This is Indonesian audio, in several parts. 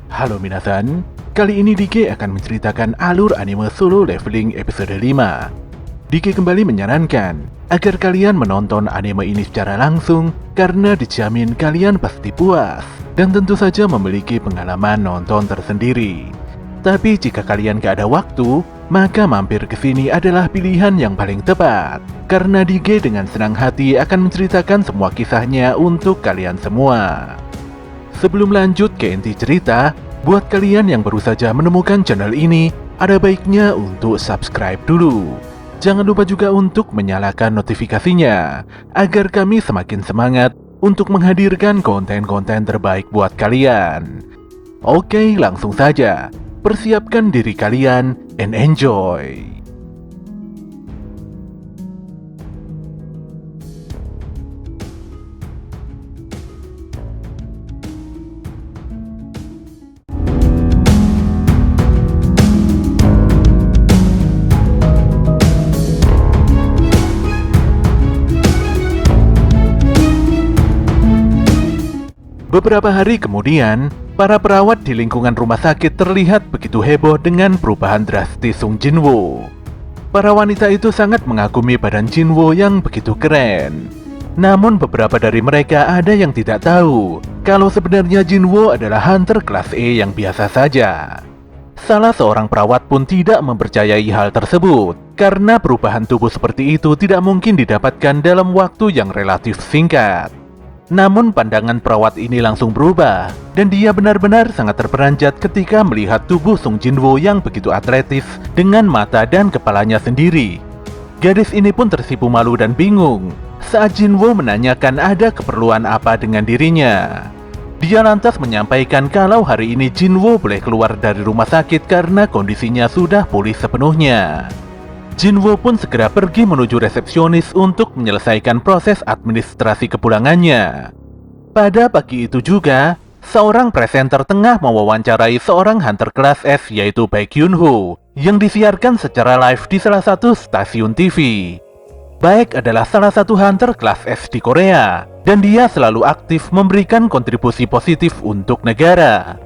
Halo minasan, kali ini Dike akan menceritakan alur anime Solo Leveling episode 5. Dike kembali menyarankan agar kalian menonton anime ini secara langsung karena dijamin kalian pasti puas dan tentu saja memiliki pengalaman nonton tersendiri. Tapi jika kalian gak ada waktu, maka mampir ke sini adalah pilihan yang paling tepat karena Dike dengan senang hati akan menceritakan semua kisahnya untuk kalian semua. Sebelum lanjut ke inti cerita, buat kalian yang baru saja menemukan channel ini, ada baiknya untuk subscribe dulu. Jangan lupa juga untuk menyalakan notifikasinya, agar kami semakin semangat untuk menghadirkan konten-konten terbaik buat kalian. Oke, langsung saja. Persiapkan diri kalian and enjoy. Beberapa hari kemudian, para perawat di lingkungan rumah sakit terlihat begitu heboh dengan perubahan drastis Sung Jinwoo. Para wanita itu sangat mengagumi badan Jinwoo yang begitu keren. Namun beberapa dari mereka ada yang tidak tahu kalau sebenarnya Jinwoo adalah hunter kelas E yang biasa saja. Salah seorang perawat pun tidak mempercayai hal tersebut karena perubahan tubuh seperti itu tidak mungkin didapatkan dalam waktu yang relatif singkat. Namun pandangan perawat ini langsung berubah, dan dia benar-benar sangat terperanjat ketika melihat tubuh Sung Jinwoo yang begitu atletis dengan mata dan kepalanya sendiri. Gadis ini pun tersipu malu dan bingung saat Jinwoo menanyakan ada keperluan apa dengan dirinya. Dia lantas menyampaikan kalau hari ini Jinwoo boleh keluar dari rumah sakit karena kondisinya sudah pulih sepenuhnya. Jinwoo pun segera pergi menuju resepsionis untuk menyelesaikan proses administrasi kepulangannya. Pada pagi itu juga, seorang presenter tengah mewawancarai seorang hunter kelas S yaitu Baek Yoonho yang disiarkan secara live di salah satu stasiun TV. Baek adalah salah satu hunter kelas S di Korea dan dia selalu aktif memberikan kontribusi positif untuk negara.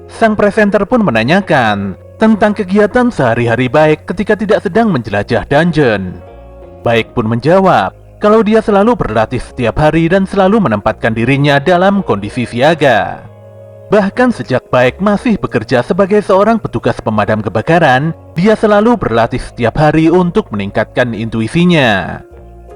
Sang presenter pun menanyakan tentang kegiatan sehari-hari Baek ketika tidak sedang menjelajah dungeon. Baek pun menjawab kalau dia selalu berlatih setiap hari dan selalu menempatkan dirinya dalam kondisi siaga. Bahkan sejak Baek masih bekerja sebagai seorang petugas pemadam kebakaran, dia selalu berlatih setiap hari untuk meningkatkan intuisinya.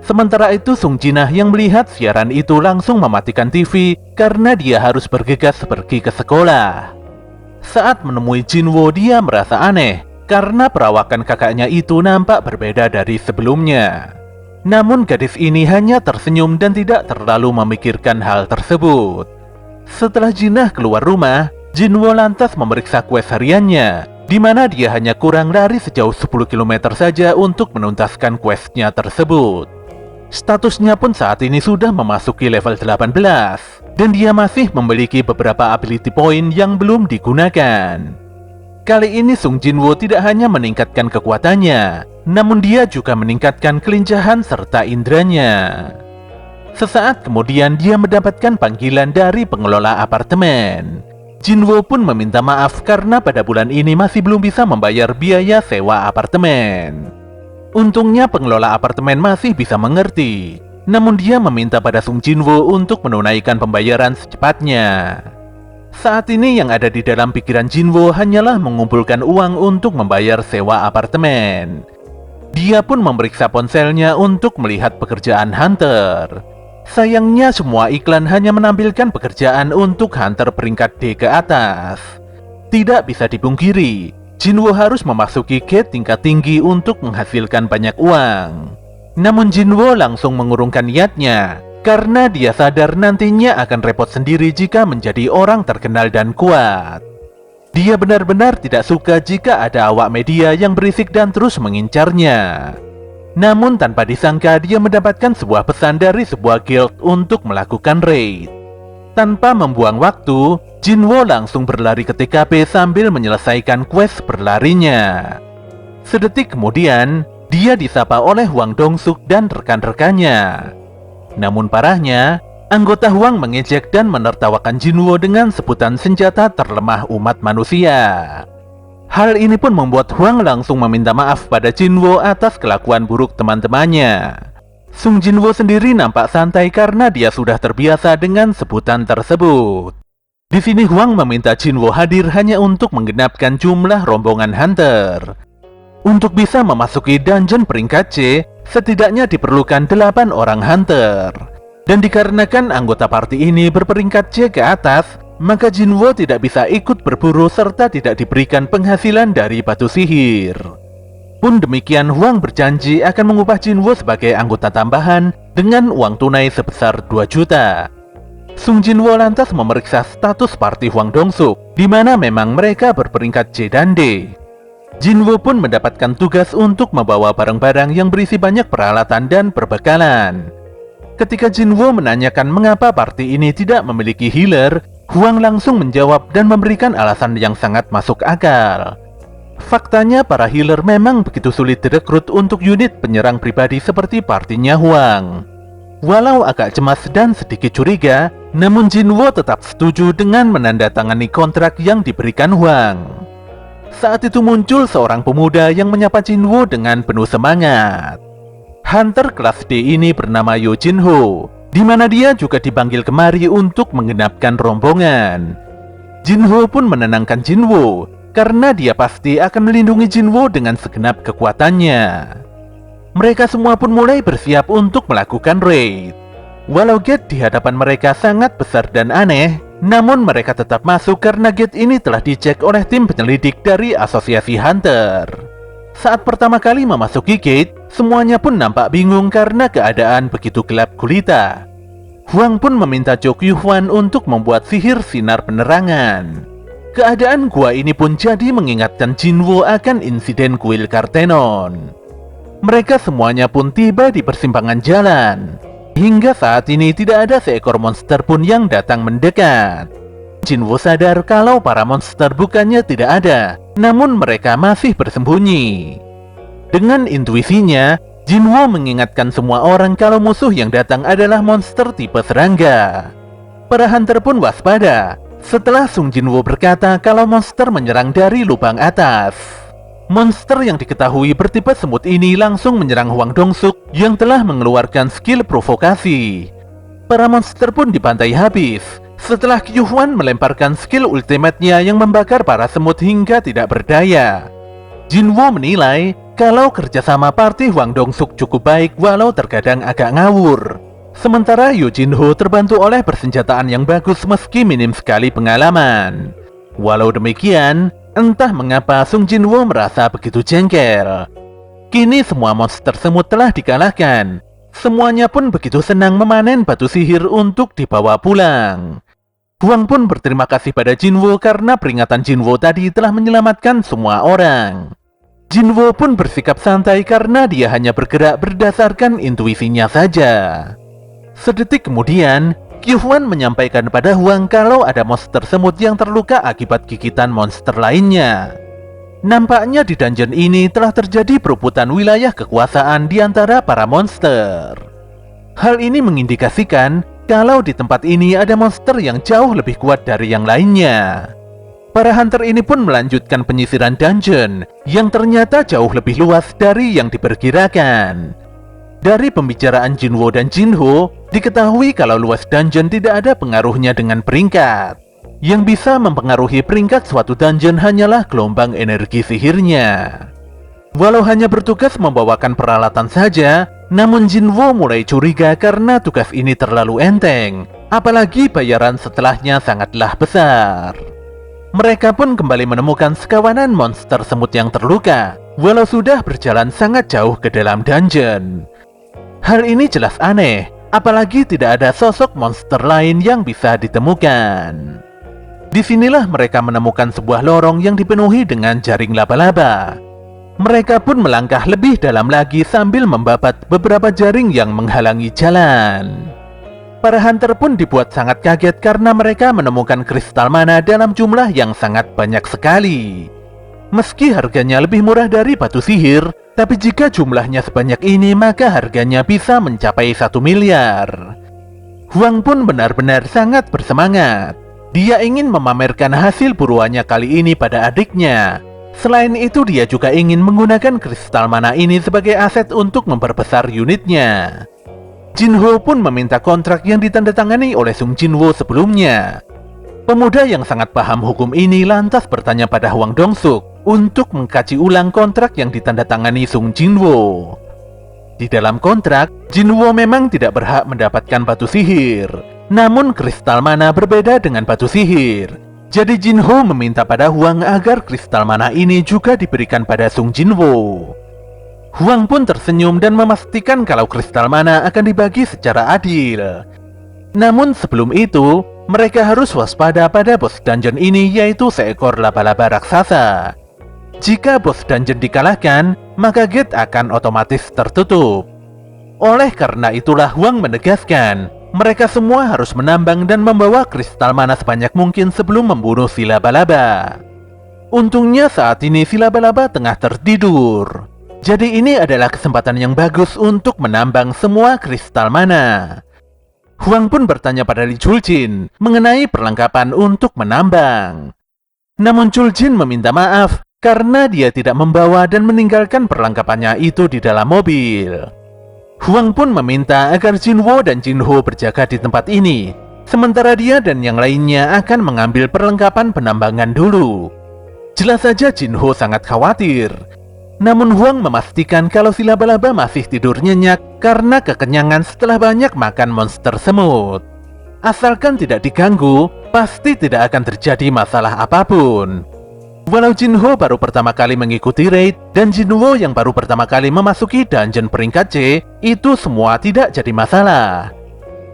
Sementara itu Sung Jinah yang melihat siaran itu langsung mematikan TV karena dia harus bergegas pergi ke sekolah. Saat menemui Jinwoo, dia merasa aneh karena perawakan kakaknya itu nampak berbeda dari sebelumnya. Namun gadis ini hanya tersenyum dan tidak terlalu memikirkan hal tersebut. Setelah Jinah keluar rumah, Jinwoo lantas memeriksa quest hariannya, di mana dia hanya kurang lari sejauh 10 km saja untuk menuntaskan questnya tersebut. Statusnya pun saat ini sudah memasuki level 18, dan dia masih memiliki beberapa ability point yang belum digunakan. Kali ini Sung Jinwoo tidak hanya meningkatkan kekuatannya, namun dia juga meningkatkan kelincahan serta indranya. Sesaat kemudian dia mendapatkan panggilan dari pengelola apartemen. Jinwoo pun meminta maaf karena pada bulan ini masih belum bisa membayar biaya sewa apartemen. Untungnya pengelola apartemen masih bisa mengerti, namun dia meminta pada Sung Jinwoo untuk menunaikan pembayaran secepatnya. Saat ini yang ada di dalam pikiran Jinwoo hanyalah mengumpulkan uang untuk membayar sewa apartemen. Dia pun memeriksa ponselnya untuk melihat pekerjaan hunter. Sayangnya semua iklan hanya menampilkan pekerjaan untuk hunter peringkat D ke atas. Tidak bisa dipungkiri, Jinwoo harus memasuki gate tingkat tinggi untuk menghasilkan banyak uang. Namun Jinwoo langsung mengurungkan niatnya karena dia sadar nantinya akan repot sendiri jika menjadi orang terkenal dan kuat. Dia benar-benar tidak suka jika ada awak media yang berisik dan terus mengincarnya. Namun tanpa disangka dia mendapatkan sebuah pesan dari sebuah guild untuk melakukan raid. Tanpa membuang waktu, Jinwoo langsung berlari ke TKP sambil menyelesaikan quest berlarinya. Sedetik kemudian, dia disapa oleh Hwang Dong-suk dan rekan-rekannya. Namun parahnya, Anggota Huang mengejek dan menertawakan Jinwo dengan sebutan senjata terlemah umat manusia. Hal ini pun membuat Huang langsung meminta maaf pada Jinwo atas kelakuan buruk teman-temannya. Sung Jinwo sendiri nampak santai karena dia sudah terbiasa dengan sebutan tersebut. Di sini Huang meminta Jinwo hadir hanya untuk menggenapkan jumlah rombongan hunter. Untuk bisa memasuki dungeon peringkat C, setidaknya diperlukan 8 orang hunter. Dan dikarenakan anggota party ini berperingkat C ke atas, maka Jinwo tidak bisa ikut berburu serta tidak diberikan penghasilan dari batu sihir. Pun demikian, Huang berjanji akan mengubah Jinwo sebagai anggota tambahan dengan uang tunai sebesar 2 juta. Sung Jinwo lantas memeriksa status party Huang Dongsuk, di mana memang mereka berperingkat C dan D. Jinwo pun mendapatkan tugas untuk membawa barang-barang yang berisi banyak peralatan dan perbekalan. Ketika Jinwo menanyakan mengapa party ini tidak memiliki healer, Huang langsung menjawab dan memberikan alasan yang sangat masuk akal. Faktanya para healer memang begitu sulit direkrut untuk unit penyerang pribadi seperti partinya Huang. Walau agak cemas dan sedikit curiga, namun Jinwo tetap setuju dengan menandatangani kontrak yang diberikan Huang. Saat itu muncul seorang pemuda yang menyapa Jinwo dengan penuh semangat. Hunter kelas D ini bernama Yo Jinho, di mana dia juga dipanggil kemari untuk menggenapkan rombongan. Jinho pun menenangkan Jinwo, karena dia pasti akan melindungi Jinwo dengan segenap kekuatannya. Mereka semua pun mulai bersiap untuk melakukan raid. Walau gate di hadapan mereka sangat besar dan aneh, namun mereka tetap masuk karena gate ini telah dicek oleh tim penyelidik dari Asosiasi Hunter. Saat pertama kali memasuki gate, semuanya pun nampak bingung karena keadaan begitu gelap gulita. Huang pun meminta Zhou Yuhuan untuk membuat sihir sinar penerangan. Keadaan gua ini pun jadi mengingatkan Jinwo akan insiden kuil Kartenon. Mereka semuanya pun tiba di persimpangan jalan. Hingga saat ini tidak ada seekor monster pun yang datang mendekat. Jinwo sadar kalau para monster bukannya tidak ada, namun mereka masih bersembunyi. Dengan intuisinya, Jinwo mengingatkan semua orang kalau musuh yang datang adalah monster tipe serangga. Para hunter pun waspada setelah Sung Jinwo berkata kalau monster menyerang dari lubang atas. Monster yang diketahui bertipe semut ini langsung menyerang Huang Dongsuk yang telah mengeluarkan skill provokasi. Para monster pun dibantai habis setelah Yuhuan melemparkan skill ultimate-nya yang membakar para semut hingga tidak berdaya. Jinwo menilai kalau kerjasama party Huang Dongsuk cukup baik walau terkadang agak ngawur. Sementara Yo Jinho terbantu oleh persenjataan yang bagus meski minim sekali pengalaman. Walau demikian, entah mengapa Sung Jinwo merasa begitu jengkel. Kini semua monster semut telah dikalahkan. Semuanya pun begitu senang memanen batu sihir untuk dibawa pulang. Huang pun berterima kasih pada Jinwo karena peringatan Jinwo tadi telah menyelamatkan semua orang. Jinwo pun bersikap santai karena dia hanya bergerak berdasarkan intuisinya saja. Sedetik kemudian, Yuhuan menyampaikan pada Huang kalau ada monster semut yang terluka akibat gigitan monster lainnya. Nampaknya di dungeon ini telah terjadi perebutan wilayah kekuasaan di antara para monster. Hal ini mengindikasikan kalau di tempat ini ada monster yang jauh lebih kuat dari yang lainnya. Para hunter ini pun melanjutkan penyisiran dungeon yang ternyata jauh lebih luas dari yang diperkirakan. Dari pembicaraan Jinwo dan Jinho, diketahui kalau luas dungeon tidak ada pengaruhnya dengan peringkat. Yang bisa mempengaruhi peringkat suatu dungeon hanyalah gelombang energi sihirnya. Walau hanya bertugas membawakan peralatan saja, namun Jinwo mulai curiga karena tugas ini terlalu enteng, apalagi bayaran setelahnya sangatlah besar. Mereka pun kembali menemukan sekawanan monster semut yang terluka, walau sudah berjalan sangat jauh ke dalam dungeon. Hal ini jelas aneh, apalagi tidak ada sosok monster lain yang bisa ditemukan. Disinilah mereka menemukan sebuah lorong yang dipenuhi dengan jaring laba-laba. Mereka pun melangkah lebih dalam lagi sambil membabat beberapa jaring yang menghalangi jalan. Para hunter pun dibuat sangat kaget karena mereka menemukan kristal mana dalam jumlah yang sangat banyak sekali. Meski harganya lebih murah dari batu sihir, tapi jika jumlahnya sebanyak ini maka harganya bisa mencapai 1 miliar. Huang pun benar-benar sangat bersemangat. Dia ingin memamerkan hasil buruannya kali ini pada adiknya. Selain itu, dia juga ingin menggunakan kristal mana ini sebagai aset untuk memperbesar unitnya. Jinho pun meminta kontrak yang ditandatangani oleh Sung Jinwo sebelumnya. Pemuda yang sangat paham hukum ini lantas bertanya pada Hwang Dong-suk untuk mengkaji ulang kontrak yang ditandatangani Sung Jinwo. Di dalam kontrak, Jinwo memang tidak berhak mendapatkan batu sihir. Namun kristal mana berbeda dengan batu sihir. Jadi Jinho meminta pada Hwang agar kristal mana ini juga diberikan pada Sung Jinwo. Hwang pun tersenyum dan memastikan kalau kristal mana akan dibagi secara adil. Namun sebelum itu, mereka harus waspada pada bos dungeon ini, yaitu seekor laba-laba raksasa. Jika bos dungeon dikalahkan, maka gate akan otomatis tertutup. Oleh karena itulah Hwang menegaskan, mereka semua harus menambang dan membawa kristal mana sebanyak mungkin sebelum membunuh si laba-laba. Untungnya saat ini si laba-laba tengah tertidur. Jadi ini adalah kesempatan yang bagus untuk menambang semua kristal mana. Hwang pun bertanya pada Li Chuljin mengenai perlengkapan untuk menambang. Namun Chuljin meminta maaf karena dia tidak membawa dan meninggalkan perlengkapannya itu di dalam mobil. Hwang pun meminta agar Jinwo dan Jinho berjaga di tempat ini, sementara dia dan yang lainnya akan mengambil perlengkapan penambangan dulu. Jelas saja Jinho sangat khawatir. Namun Hwang memastikan kalau si laba-laba masih tidur nyenyak karena kekenyangan setelah banyak makan monster semut. Asalkan tidak diganggu, pasti tidak akan terjadi masalah apapun. Walau Jinho baru pertama kali mengikuti raid dan Jinwo yang baru pertama kali memasuki dungeon peringkat C, itu semua tidak jadi masalah.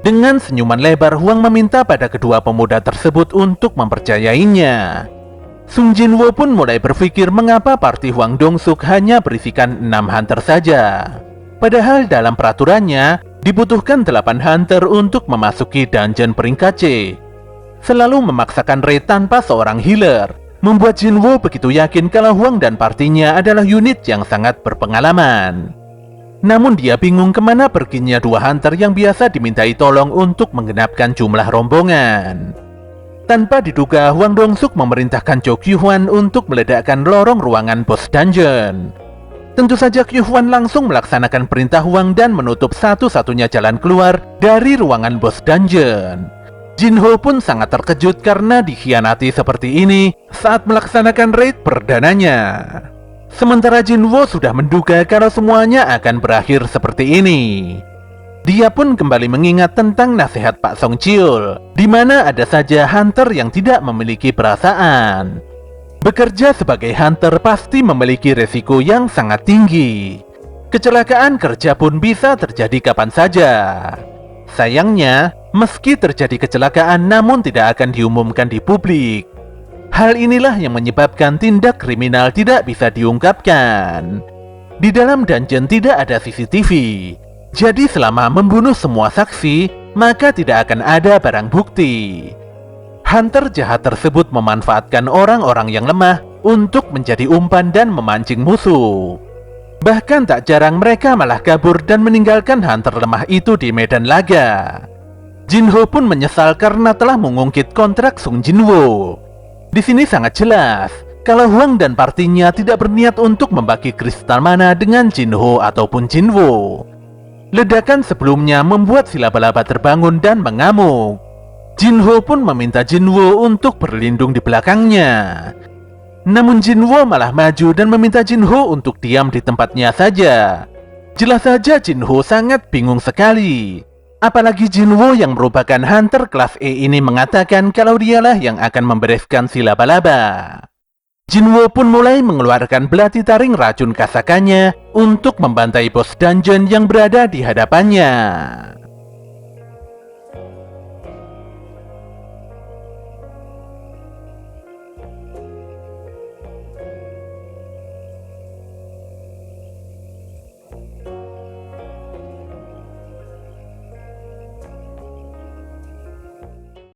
Dengan senyuman lebar, Hwang meminta pada kedua pemuda tersebut untuk mempercayainya. Sung Jinwo pun mulai berpikir mengapa party Hwang Dong-suk hanya berisikan 6 hunter saja. Padahal dalam peraturannya, dibutuhkan 8 hunter untuk memasuki dungeon peringkat C. Selalu memaksakan raid tanpa seorang healer, membuat Jinwo begitu yakin kalau Hwang dan partinya adalah unit yang sangat berpengalaman. Namun dia bingung kemana perginya 2 hunter yang biasa dimintai tolong untuk menggenapkan jumlah rombongan. Tanpa diduga, Hwang Dong-suk memerintahkan Jo Kyu-hwan untuk meledakkan lorong ruangan bos dungeon. Tentu saja Kyu-hwan langsung melaksanakan perintah Hwang dan menutup satu-satunya jalan keluar dari ruangan bos dungeon. Jinho pun sangat terkejut karena dikhianati seperti ini saat melaksanakan raid perdananya. Sementara Jinwo sudah menduga kalau semuanya akan berakhir seperti ini. Dia pun kembali mengingat tentang nasihat Pak Song Cheol, di mana ada saja hunter yang tidak memiliki perasaan. Bekerja sebagai hunter pasti memiliki resiko yang sangat tinggi. Kecelakaan kerja pun bisa terjadi kapan saja. Sayangnya, meski terjadi kecelakaan namun tidak akan diumumkan di publik. Hal inilah yang menyebabkan tindak kriminal tidak bisa diungkapkan. Di dalam dungeon tidak ada CCTV. Jadi selama membunuh semua saksi, maka tidak akan ada barang bukti. Hunter jahat tersebut memanfaatkan orang-orang yang lemah untuk menjadi umpan dan memancing musuh. Bahkan tak jarang mereka malah kabur dan meninggalkan hunter lemah itu di medan laga. Jinho pun menyesal karena telah mengungkit kontrak Sung Jinwo. Di sini sangat jelas kalau Hwang dan partinya tidak berniat untuk membagi kristal mana dengan Jinho ataupun Jinwo. Ledakan sebelumnya membuat si laba-laba terbangun dan mengamuk. Jinho pun meminta Jinwo untuk berlindung di belakangnya. Namun Jinwo malah maju dan meminta Jinho untuk diam di tempatnya saja. Jelas saja Jinho sangat bingung sekali. Apalagi Jinwo yang merupakan hunter kelas E ini mengatakan kalau dialah yang akan membereskan si laba-laba. Jinwo pun mulai mengeluarkan belati taring racun kasakannya untuk membantai bos dungeon yang berada di hadapannya.